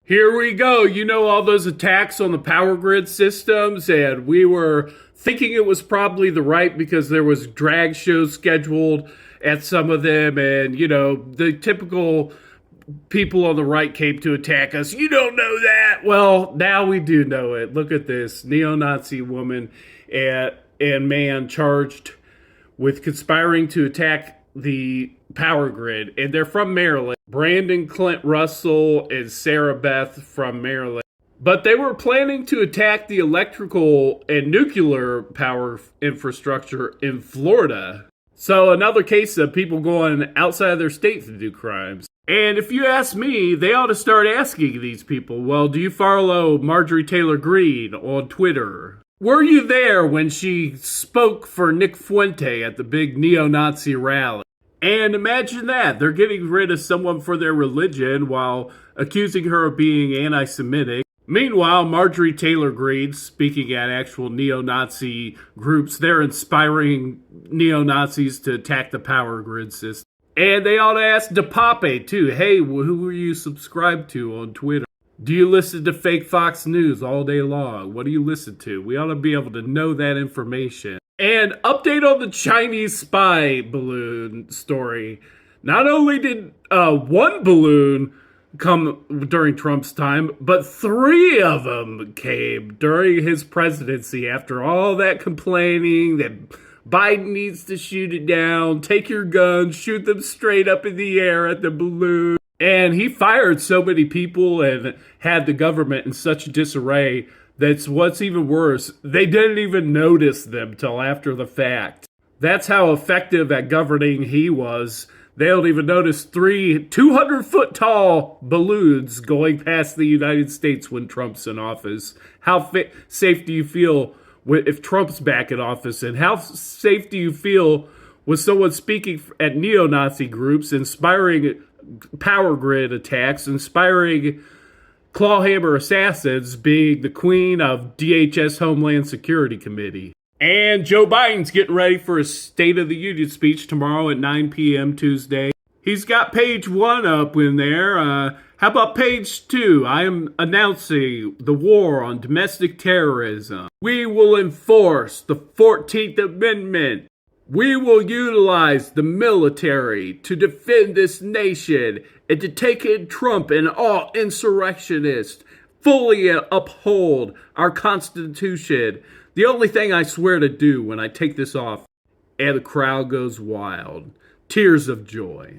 Here we go. You know, all those attacks on the power grid systems, and we were thinking it was probably the right because there was drag shows scheduled at some of them, and the typical people on the right came to attack us. You don't know that. Well, now we do know it. Look at this neo-Nazi woman and man charged with conspiring to attack the power grid, and they're from Maryland. Brandon Clint Russell and Sarah Beth from Maryland. But they were planning to attack the electrical and nuclear power infrastructure in Florida. So another case of people going outside of their state to do crimes. And if you ask me, they ought to start asking these people, well, do you follow Marjorie Taylor Greene on Twitter? Were you there when she spoke for Nick Fuente at the big neo-Nazi rally? And imagine that. They're getting rid of someone for their religion while accusing her of being anti-Semitic. Meanwhile, Marjorie Taylor Greene, speaking at actual neo-Nazi groups, they're inspiring neo-Nazis to attack the power grid system. And they ought to ask DePape, too. Hey, who are you subscribed to on Twitter? Do you listen to fake Fox News all day long? What do you listen to? We ought to be able to know that information. And update on the Chinese spy balloon story. Not only did one balloon come during Trump's time, but 3 of them came during his presidency after all that complaining that Biden needs to shoot it down, take your guns, shoot them straight up in the air at the balloon. And he fired so many people and had the government in such disarray that's what's even worse. They didn't even notice them till after the fact. That's how effective at governing he was. They don't even notice 3 200-foot tall balloons going past the United States when Trump's in office. How safe do you feel if Trump's back in office? And how safe do you feel with someone speaking at neo-Nazi groups, inspiring power grid attacks, inspiring clawhammer assassins, being the queen of DHS Homeland Security Committee? And Joe Biden's getting ready for his State of the Union speech tomorrow at 9 p.m. Tuesday. He's got page 1 up in there. How about page 2? I am announcing the war on domestic terrorism. We will enforce the 14th Amendment. We will utilize the military to defend this nation and to take in Trump and all insurrectionists. Fully uphold our Constitution. The only thing I swear to do when I take this off, and the crowd goes wild. Tears of joy.